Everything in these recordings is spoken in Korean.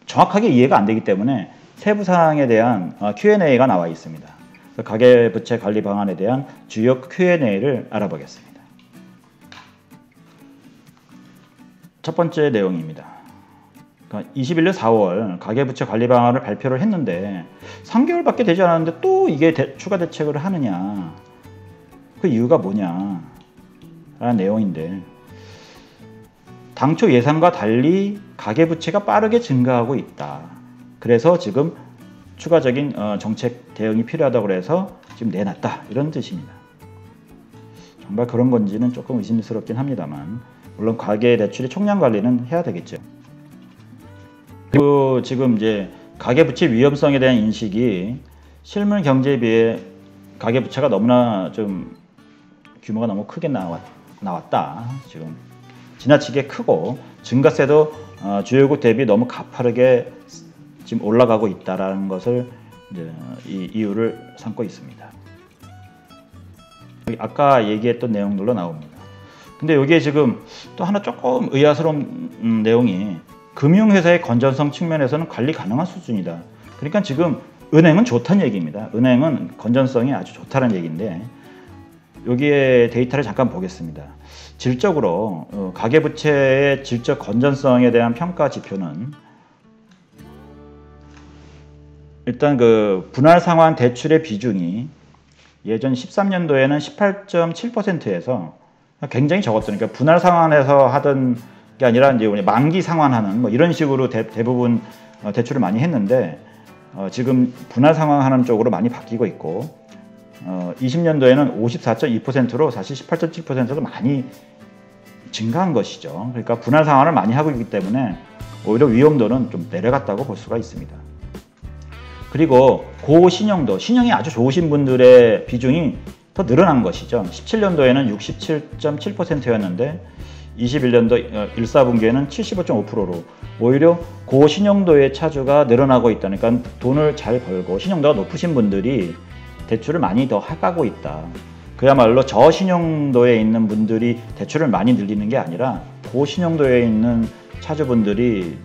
정확하게 이해가 안 되기 때문에 세부 사항에 대한 Q&A가 나와 있습니다. 가계부채 관리 방안에 대한 주요 Q&A를 알아보겠습니다. 첫 번째 내용입니다. 21년 4월 가계부채 관리 방안을 발표를 했는데 3개월밖에 되지 않았는데 또 이게 추가 대책을 하느냐, 그 이유가 뭐냐 라는 내용인데, 당초 예상과 달리 가계부채가 빠르게 증가하고 있다. 그래서 지금 추가적인 정책 대응이 필요하다고 해서 지금 내놨다, 이런 뜻입니다. 정말 그런 건지는 조금 의심스럽긴 합니다만, 물론 가계대출의 총량 관리는 해야 되겠죠. 그리고 지금 이제 가계부채 위험성에 대한 인식이 실물 경제에 비해 가계부채가 너무나 좀 규모가 너무 크게 나왔다. 지금 지나치게 크고 증가세도 주요국 대비 너무 가파르게 지금 올라가고 있다라는 것을 이제 이 이유를 삼고 있습니다. 아까 얘기했던 내용들로 나옵니다. 근데 여기에 지금 또 하나 조금 의아스러운 내용이, 금융회사의 건전성 측면에서는 관리 가능한 수준이다. 그러니까 지금 은행은 좋다는 얘기입니다. 은행은 건전성이 아주 좋다는 얘기인데, 여기에 데이터를 잠깐 보겠습니다. 질적으로 가계부채의 질적 건전성에 대한 평가 지표는 일단 그 분할 상환 대출의 비중이 예전 13년도에는 18.7%에서 굉장히 적었던, 그러니까 분할 상환해서 하던 게 아니라 이제 만기 상환하는 뭐 이런 식으로 대부분 대출을 많이 했는데, 지금 분할 상환하는 쪽으로 많이 바뀌고 있고, 20년도에는 54.2%로 사실 18.7%도 많이 증가한 것이죠. 그러니까 분할 상환을 많이 하고 있기 때문에 오히려 위험도는 좀 내려갔다고 볼 수가 있습니다. 그리고 고신용도, 신용이 아주 좋으신 분들의 비중이 더 늘어난 것이죠. 17년도에는 67.7%였는데 21년도 1사분기에는 75.5%로 오히려 고신용도의 차주가 늘어나고 있다. 그러니까 돈을 잘 벌고 신용도가 높으신 분들이 대출을 많이 더 하고 있다. 그야말로 저신용도에 있는 분들이 대출을 많이 늘리는 게 아니라 고신용도에 있는 차주분들이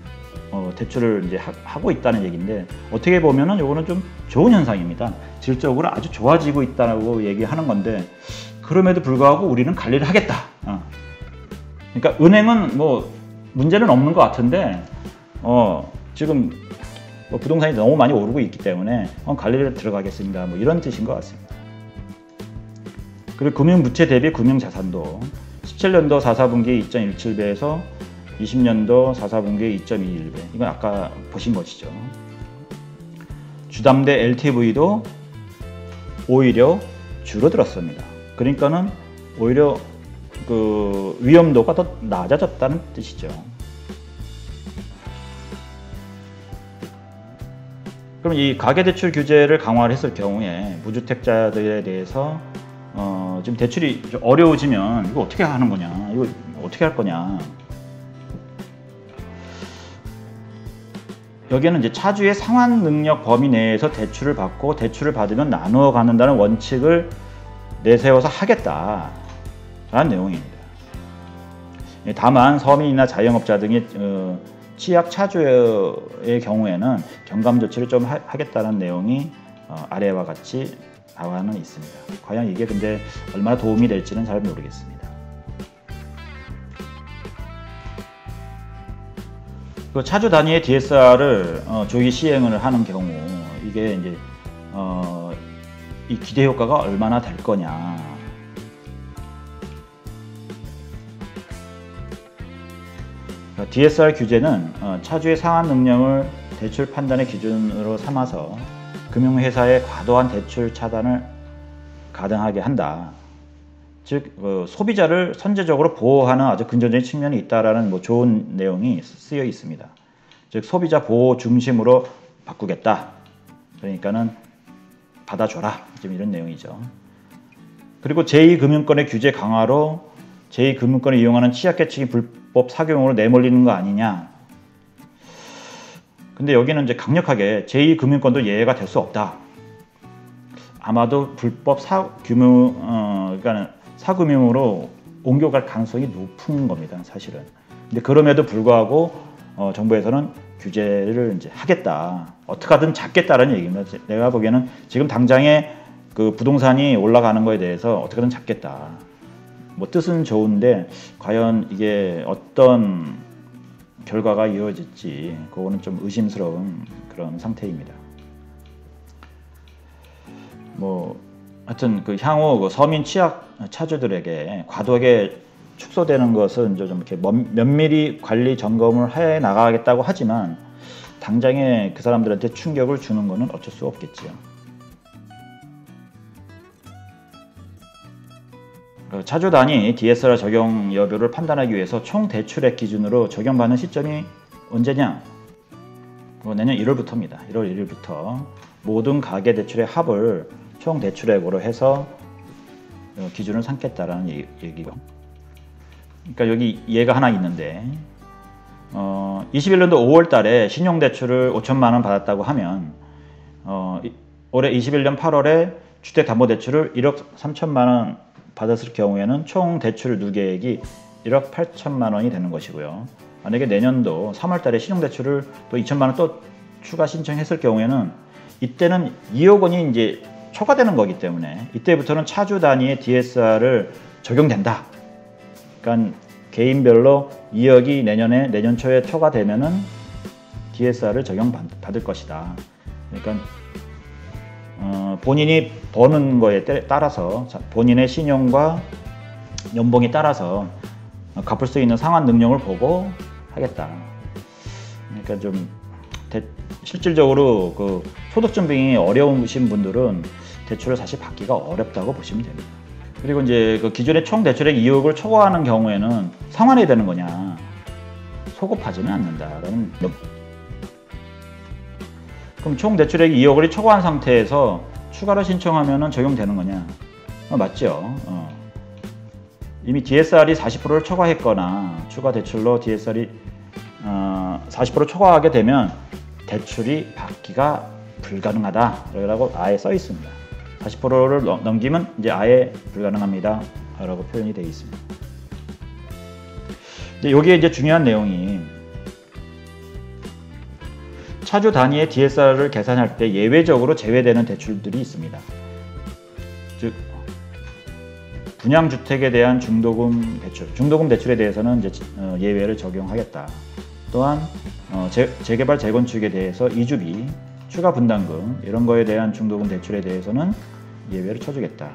대출을 이제 하고 있다는 얘기인데, 어떻게 보면은 이거는 좀 좋은 현상입니다. 질적으로 아주 좋아지고 있다고 얘기하는 건데, 그럼에도 불구하고 우리는 관리를 하겠다. 그러니까 은행은 뭐 문제는 없는 것 같은데 지금 뭐 부동산이 너무 많이 오르고 있기 때문에 관리를 들어가겠습니다. 뭐 이런 뜻인 것 같습니다. 그리고 금융부채 대비 금융자산도 17년도 4사분기 2.17배에서 20년도 4사분기 2.21배. 이건 아까 보신 것이죠. 주담대 LTV도 오히려 줄어들었습니다. 그러니까는 오히려 그 위험도가 더 낮아졌다는 뜻이죠. 그럼 이 가계대출 규제를 강화를 했을 경우에 무주택자들에 대해서 지금 대출이 좀 어려워지면 이거 어떻게 하는 거냐, 이거 어떻게 할 거냐. 여기에는 이제 차주의 상환 능력 범위 내에서 대출을 받고 대출을 받으면 나누어 갖는다는 원칙을 내세워서 하겠다라는 내용입니다. 다만 서민이나 자영업자 등의 취약 차주의 경우에는 경감 조치를 좀 하겠다는 내용이 아래와 같이 나와는 있습니다. 과연 이게 근데 얼마나 도움이 될지는 잘 모르겠습니다. 그 차주 단위의 DSR을 조기 시행을 하는 경우, 이게 이제 이 기대 효과가 얼마나 될 거냐. DSR 규제는 차주의 상환 능력을 대출 판단의 기준으로 삼아서 금융회사의 과도한 대출 차단을 가능하게 한다. 즉 소비자를 선제적으로 보호하는 아주 근본적인 측면이 있다라는 좋은 내용이 쓰여 있습니다. 즉 소비자 보호 중심으로 바꾸겠다. 그러니까는 받아줘라. 좀 이런 내용이죠. 그리고 제2금융권의 규제 강화로 제2금융권을 이용하는 취약계층이 불법 사교용으로 내몰리는 거 아니냐. 근데 여기는 이제 강력하게 제2금융권도 예외가 될 수 없다. 아마도 불법 그러니까 사금융으로 옮겨갈 가능성이 높은 겁니다, 사실은. 근데 그럼에도 불구하고 정부에서는 규제를 이제 하겠다. 어떻게 하든 잡겠다라는 얘기입니다. 내가 보기에는 지금 당장에 그 부동산이 올라가는 거에 대해서 어떻게든 잡겠다. 뭐 뜻은 좋은데 과연 이게 어떤 결과가 이어질지 그거는 좀 의심스러운 그런 상태입니다. 뭐 하여튼 그 향후 그 서민 취약 차주들에게 과도하게 축소되는 것은 이제 좀 이렇게 면밀히 관리 점검을 해 나가겠다고 하지만 당장에 그 사람들한테 충격을 주는 것은 어쩔 수 없겠지요. 차주 단위 DSR 적용 여부를 판단하기 위해서 총 대출액 기준으로 적용받는 시점이 언제냐? 내년 1월부터입니다. 1월 1일부터 모든 가계 대출의 합을 총 대출액으로 해서 기준을 삼겠다라는 얘기고. 그러니까 여기 예가 하나 있는데 21년도 5월 달에 신용대출을 5천만 원 받았다고 하면 올해 21년 8월에 주택담보대출을 1억 3천만 원 받았을 경우에는 총 대출 누계액이 1억 8천만 원이 되는 것이고요. 만약에 내년도 3월 달에 신용대출을 또 2천만 원 또 추가 신청했을 경우에는 이때는 2억 원이 이제 초과되는 거기 때문에 이때부터는 차주 단위의 DSR을 적용된다. 그러니까 개인별로 2억이 내년 초에 초과되면은 DSR을 적용받을 것이다. 그러니까 본인이 버는 거에 따라서 본인의 신용과 연봉에 따라서 갚을 수 있는 상환 능력을 보고 하겠다. 그러니까 좀 실질적으로 그 소득 증빙이 어려우신 분들은 대출을 사실 받기가 어렵다고 보시면 됩니다. 그리고 이제 그 기존의 총 대출액 2억을 초과하는 경우에는 상환해야 되는 거냐? 소급하지는 않는다라는. 그럼 총 대출액 2억을 초과한 상태에서 추가로 신청하면 적용되는 거냐? 맞죠. 이미 DSR이 40%를 초과했거나 추가 대출로 DSR이 40% 초과하게 되면 대출이 받기가 불가능하다라고 아예 써 있습니다. 40%를 넘기면 이제 아예 불가능합니다 라고 표현이 되어 있습니다. 근데 여기에 이제 중요한 내용이 차주 단위의 DSR을 계산할 때 예외적으로 제외되는 대출들이 있습니다. 즉 분양주택에 대한 중도금 대출에 대해서는 이제 예외를 적용하겠다. 또한 재개발 재건축에 대해서 이주비, 추가 분담금 이런 거에 대한 중도금 대출에 대해서는 예외를 쳐주겠다.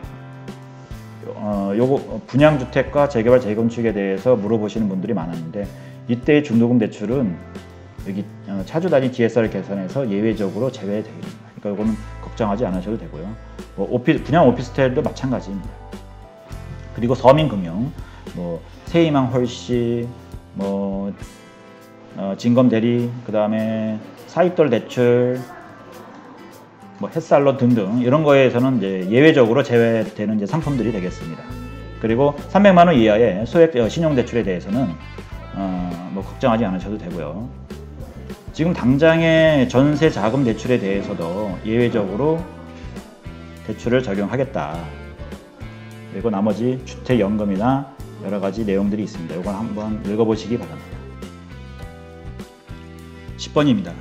요거 분양주택과 재개발 재건축에 대해서 물어보시는 분들이 많았는데 이때의 중도금 대출은 여기 차주 단위 DSR 계산해서 예외적으로 제외됩니다. 그러니까 이거는 걱정하지 않으셔도 되고요. 분양 오피스텔도 마찬가지입니다. 그리고 서민금융, 세희망 홀씨, 진검 대리, 그 다음에 사입돌 대출, 햇살론 등등 이런 거에서는 이제 예외적으로 제외되는 이제 상품들이 되겠습니다. 그리고 300만 원 이하의 소액 신용 대출에 대해서는 걱정하지 않으셔도 되고요. 지금 당장의 전세 자금 대출에 대해서도 예외적으로 대출을 적용하겠다. 그리고 나머지 주택연금이나 여러 가지 내용들이 있습니다. 이건 한번 읽어보시기 바랍니다. 10번입니다.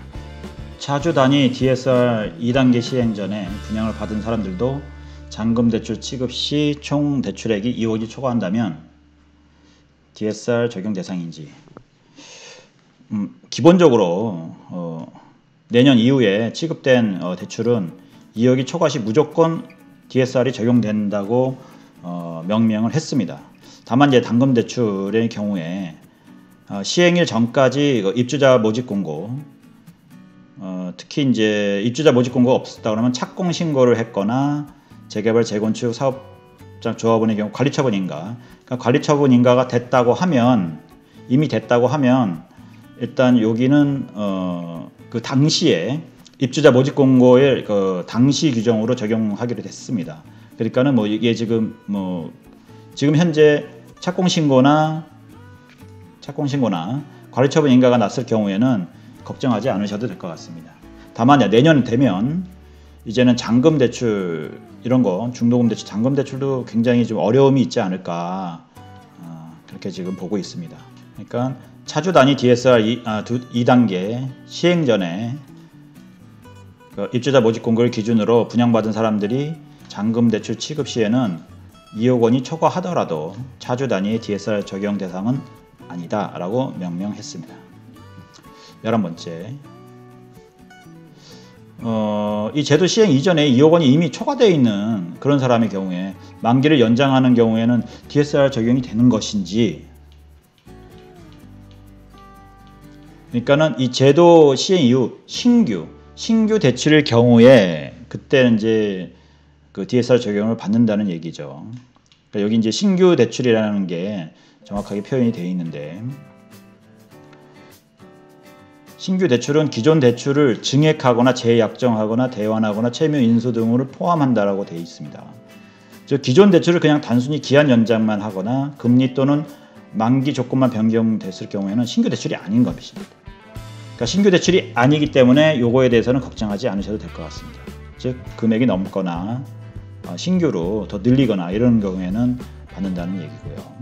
차주 단위 DSR 2단계 시행 전에 분양을 받은 사람들도 잔금 대출 취급 시 총 대출액이 2억이 초과한다면 DSR 적용 대상인지. 기본적으로 내년 이후에 취급된 대출은 2억이 초과 시 무조건 DSR이 적용된다고 명명을 했습니다. 다만 이제 단금 대출의 경우에 시행일 전까지 입주자 모집 공고, 특히 이제 입주자 모집 공고가 없었다 그러면 착공 신고를 했거나 재개발 재건축 사업장 조합원의 경우 관리처분 인가, 그러니까 관리처분 인가가 됐다고 하면 이미 됐다고 하면 일단 여기는 그 당시에 입주자 모집 공고의 그 당시 규정으로 적용하기로 됐습니다. 그러니까는 뭐 이게 지금 현재 착공신고나 관리처분 인가가 났을 경우에는 걱정하지 않으셔도 될 것 같습니다. 다만 내년 되면 이제는 잔금 대출 이런 거 중도금 대출, 잔금 대출도 굉장히 좀 어려움이 있지 않을까 그렇게 지금 보고 있습니다. 그러니까 차주 단위 DSR 2단계 시행 전에 그 입주자 모집 공고를 기준으로 분양받은 사람들이 잔금 대출 취급 시에는 2억 원이 초과하더라도 차주 단위의 DSR 적용 대상은 아니다라고 명명했습니다. 11번째, 이 제도 시행 이전에 2억 원이 이미 초과되어 있는 그런 사람의 경우에 만기를 연장하는 경우에는 DSR 적용이 되는 것인지, 그러니까는 이 제도 시행 이후 신규 대출일 경우에 그때 이제 그 DSR 적용을 받는다는 얘기죠. 그러니까 여기 이제 신규 대출이라는 게 정확하게 표현이 되어 있는데, 신규 대출은 기존 대출을 증액하거나 재약정하거나 대환하거나 채무 인수 등을 포함한다라고 되어 있습니다. 즉 기존 대출을 그냥 단순히 기한 연장만 하거나 금리 또는 만기 조건만 변경됐을 경우에는 신규 대출이 아닌 것입니다. 그러니까 신규 대출이 아니기 때문에 요거에 대해서는 걱정하지 않으셔도 될 것 같습니다. 즉 금액이 넘거나 신규로 더 늘리거나 이런 경우에는 받는다는 얘기고요.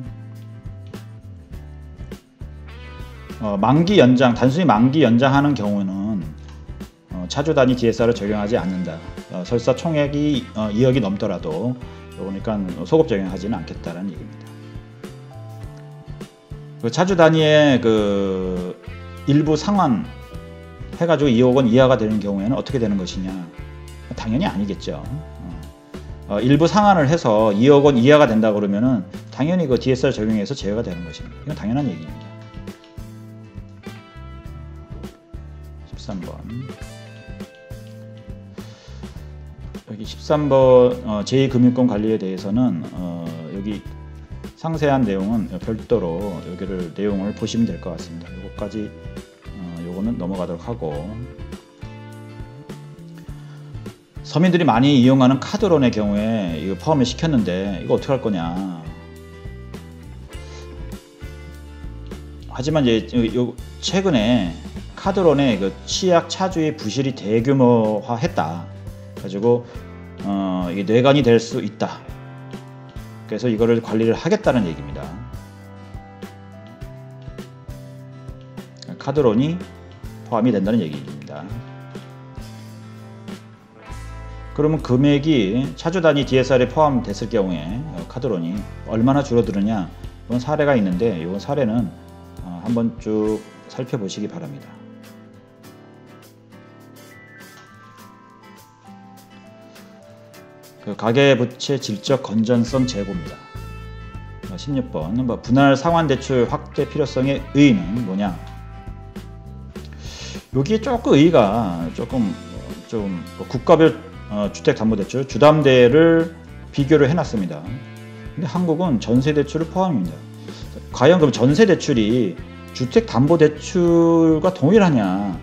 만기 연장, 단순히 만기 연장하는 경우는 차주 단위 DSR을 적용하지 않는다. 설사 총액이 2억이 넘더라도 그러니까 소급 적용하지는 않겠다는 얘기입니다. 그 차주 단위의 그 일부 상환 해가지고 2억 원 이하가 되는 경우에는 어떻게 되는 것이냐? 당연히 아니겠죠. 일부 상환을 해서 2억 원 이하가 된다 그러면은 당연히 그 DSR 적용해서 제외가 되는 것입니다. 이건 당연한 얘기입니다. 13번. 여기 13번 제2금융권 관리에 대해서는 여기 상세한 내용은 별도로 여기를 내용을 보시면 될 것 같습니다. 요거까지 요거는 넘어가도록 하고, 서민들이 많이 이용하는 카드론의 경우에 이거 포함을 시켰는데 이거 어떻게 할 거냐. 하지만 이제 최근에 카드론의 그 취약 차주의 부실이 대규모화했다. 가지고 이게 뇌관이 될 수 있다. 그래서 이거를 관리를 하겠다는 얘기입니다. 카드론이 포함이 된다는 얘기입니다. 그러면 금액이 차주 단위 DSR에 포함됐을 경우에 카드론이 얼마나 줄어드느냐, 이건 사례가 있는데 이건 사례는 한번 쭉 살펴보시기 바랍니다. 그 가계부채 질적 건전성 제고입니다. 16번 분할 상환대출 확대 필요성의 의의는 뭐냐? 여기에 조금 의의가 좀 국가별 주택담보대출 주담대를 비교를 해놨습니다. 근데 한국은 전세대출을 포함입니다. 과연 그럼 전세대출이 주택담보대출과 동일하냐?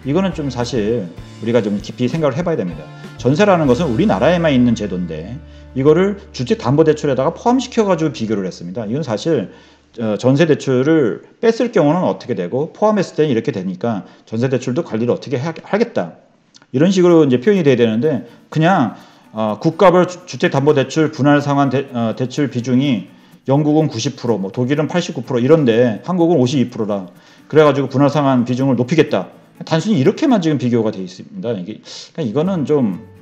이거는 좀 사실 우리가 좀 깊이 생각을 해봐야 됩니다. 전세라는 것은 우리나라에만 있는 제도인데 이거를 주택담보대출에다가 포함시켜가지고 비교를 했습니다. 이건 사실 전세대출을 뺐을 경우는 어떻게 되고 포함했을 때는 이렇게 되니까 전세대출도 관리를 어떻게 하겠다. 이런 식으로 이제 표현이 돼야 되는데 그냥 국가별 주택담보대출 분할 상환 대출 비중이 영국은 90%, 뭐 독일은 89% 이런데 한국은 52%라. 그래가지고 분할 상환 비중을 높이겠다. 단순히 이렇게만 지금 비교가 되어 있습니다. 그러니까 이거는 좀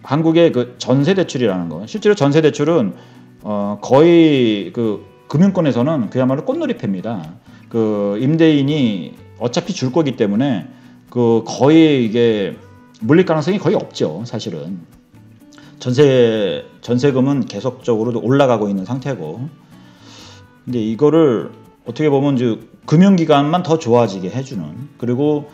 한국의 그 전세대출이라는 거, 실제로 전세대출은 거의 그 금융권에서는 그야말로 꽃놀이패입니다. 그 임대인이 어차피 줄 거기 때문에 그 거의 이게 물릴 가능성이 거의 없죠, 사실은. 전세금은 계속적으로 올라가고 있는 상태고, 근데 이거를 어떻게 보면 이제 금융기관만 더 좋아지게 해주는, 그리고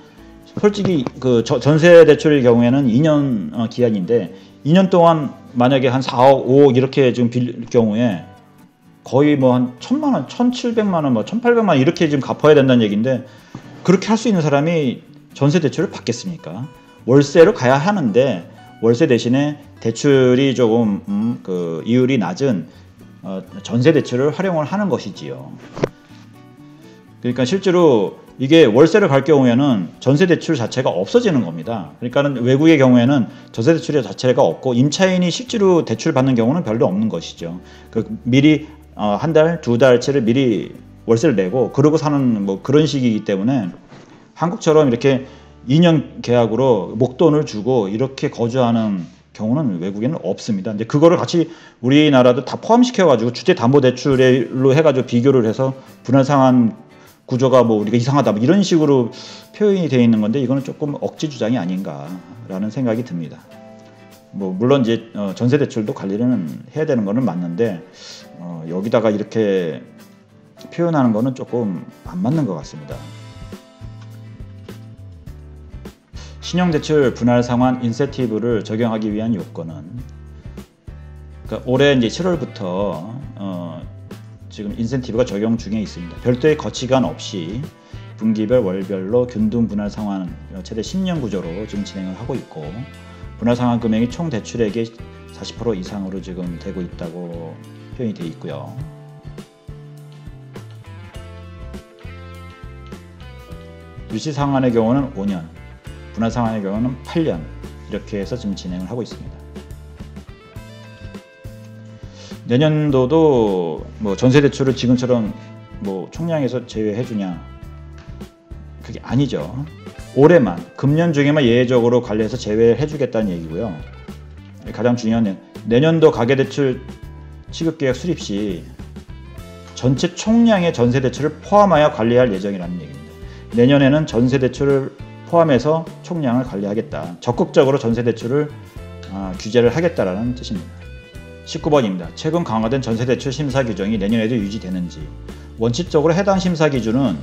솔직히 그 전세 대출의 경우에는 2년 기한인데 2년 동안 만약에 한 4억, 5억 이렇게 지금 빌릴 경우에 거의 뭐 한 1,000만 원, 1,700만 원, 뭐 1,800만 원 이렇게 지금 갚아야 된다는 얘기인데 그렇게 할 수 있는 사람이 전세 대출을 받겠습니까? 월세로 가야 하는데 월세 대신에 대출이 조금 그 이율이 낮은 전세 대출을 활용을 하는 것이지요. 그러니까 실제로 이게 월세를 갈 경우에는 전세 대출 자체가 없어지는 겁니다. 그러니까는 외국의 경우에는 전세 대출 자체가 없고 임차인이 실제로 대출 받는 경우는 별로 없는 것이죠. 그 미리 한 달, 두 달치를 미리 월세를 내고 그러고 사는 뭐 그런 식이기 때문에 한국처럼 이렇게 2년 계약으로 목돈을 주고 이렇게 거주하는 경우는 외국에는 없습니다. 근데 그거를 같이 우리나라도 다 포함시켜가지고 주택담보대출로 해가지고 비교를 해서 분할 상환 구조가 뭐 우리가 이상하다 뭐 이런 식으로 표현이 되어 있는 건데 이거는 조금 억지 주장이 아닌가라는 생각이 듭니다. 뭐 물론 이제 전세 대출도 관리는 해야 되는 거는 맞는데 여기다가 이렇게 표현하는 거는 조금 안 맞는 것 같습니다. 신용대출 분할 상환 인센티브를 적용하기 위한 요건은 그러니까 올해 이제 7월부터 지금 인센티브가 적용 중에 있습니다. 별도의 거치관 없이 분기별 월별로 균등 분할 상환 최대 10년 구조로 지금 진행을 하고 있고 분할 상환 금액이 총 대출액의 40% 이상으로 지금 되고 있다고 표현이 되어 있고요. 유치 상환의 경우는 5년, 분할 상환의 경우는 8년 이렇게 해서 지금 진행을 하고 있습니다. 내년도도 뭐 전세 대출을 지금처럼 뭐 총량에서 제외해 주냐? 그게 아니죠. 올해만 금년 중에만 예외적으로 관리해서 제외해 주겠다는 얘기고요. 가장 중요한 내년도 가계대출 취급계약 수립 시 전체 총량의 전세 대출을 포함하여 관리할 예정이라는 얘기입니다. 내년에는 전세 대출을 포함해서 총량을 관리하겠다. 적극적으로 전세 대출을 규제를 하겠다라는 뜻입니다. 19번입니다. 최근 강화된 전세대출 심사 규정이 내년에도 유지되는지. 원칙적으로 해당 심사 기준은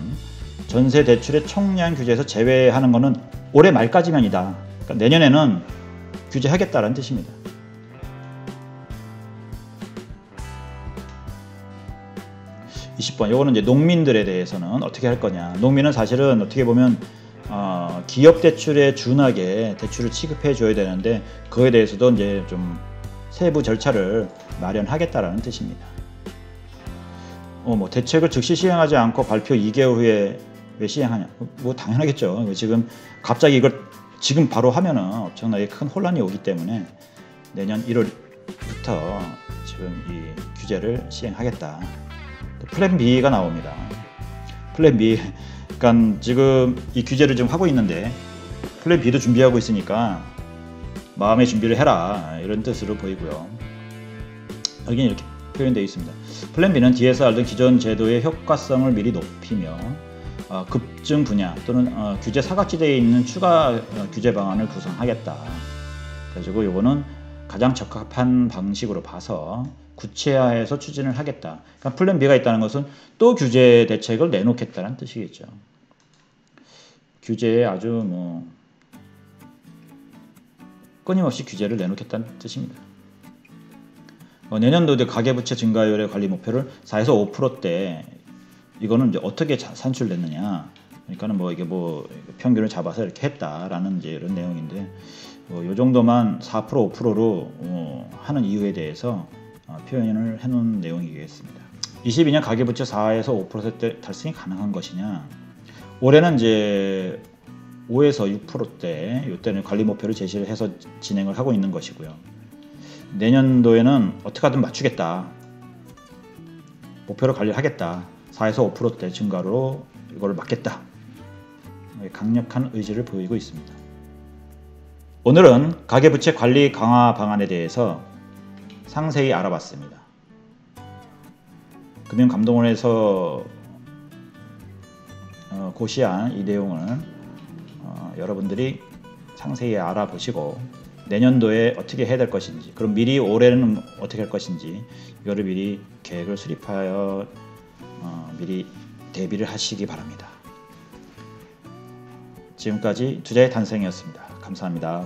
전세대출의 총량 규제에서 제외하는 것은 올해 말까지만이다. 그러니까 내년에는 규제하겠다는 뜻입니다. 20번. 이거는 이제 농민들에 대해서는 어떻게 할 거냐. 농민은 사실은 어떻게 보면 기업 대출에 준하게 대출을 취급해 줘야 되는데 그거에 대해서도 이제 좀 세부 절차를 마련하겠다라는 뜻입니다. 뭐 대책을 즉시 시행하지 않고 발표 2개월 후에 왜 시행하냐? 뭐 당연하겠죠. 지금 갑자기 이걸 지금 바로 하면은 엄청나게 큰 혼란이 오기 때문에 내년 1월부터 지금 이 규제를 시행하겠다. 플랜 B가 나옵니다. 플랜 B. 그러니까 지금 이 규제를 좀 하고 있는데 플랜 B도 준비하고 있으니까 마음의 준비를 해라 이런 뜻으로 보이고요. 여기는 이렇게 표현되어 있습니다. 플랜 B는 DSR 등 기존 제도의 효과성을 미리 높이며 급증 분야 또는 규제 사각지대에 있는 추가 규제 방안을 구성하겠다. 그래가지고 요거는 가장 적합한 방식으로 봐서 구체화해서 추진을 하겠다. 그러니까 플랜 B가 있다는 것은 또 규제 대책을 내놓겠다는 뜻이겠죠. 규제에 아주 뭐 끊임없이 규제를 내놓겠다는 뜻입니다. 내년도 가계부채 증가율의 관리 목표를 4에서 5%대 이거는 이제 어떻게 산출됐느냐? 그러니까는 뭐 이게 뭐 평균을 잡아서 이렇게 했다라는 이제 이런 내용인데 요 정도만 4% 5%로 하는 이유에 대해서 표현을 해놓은 내용이겠습니다. 22년 가계부채 4에서 5%대 달성이 가능한 것이냐? 올해는 이제 5에서 6%대 이때는 관리 목표를 제시를 해서 진행을 하고 있는 것이고요. 내년도에는 어떻게 하든 맞추겠다. 목표를 관리하겠다. 4에서 5%대 증가로 이걸 막겠다. 강력한 의지를 보이고 있습니다. 오늘은 가계부채 관리 강화 방안에 대해서 상세히 알아봤습니다. 금융감독원에서 고시한 이 내용을 여러분들이 상세히 알아보시고 내년도에 어떻게 해야 될 것인지 그럼 미리 올해는 어떻게 할 것인지 이거를 미리 계획을 수립하여 미리 대비를 하시기 바랍니다. 지금까지 투자의 탄생이었습니다. 감사합니다.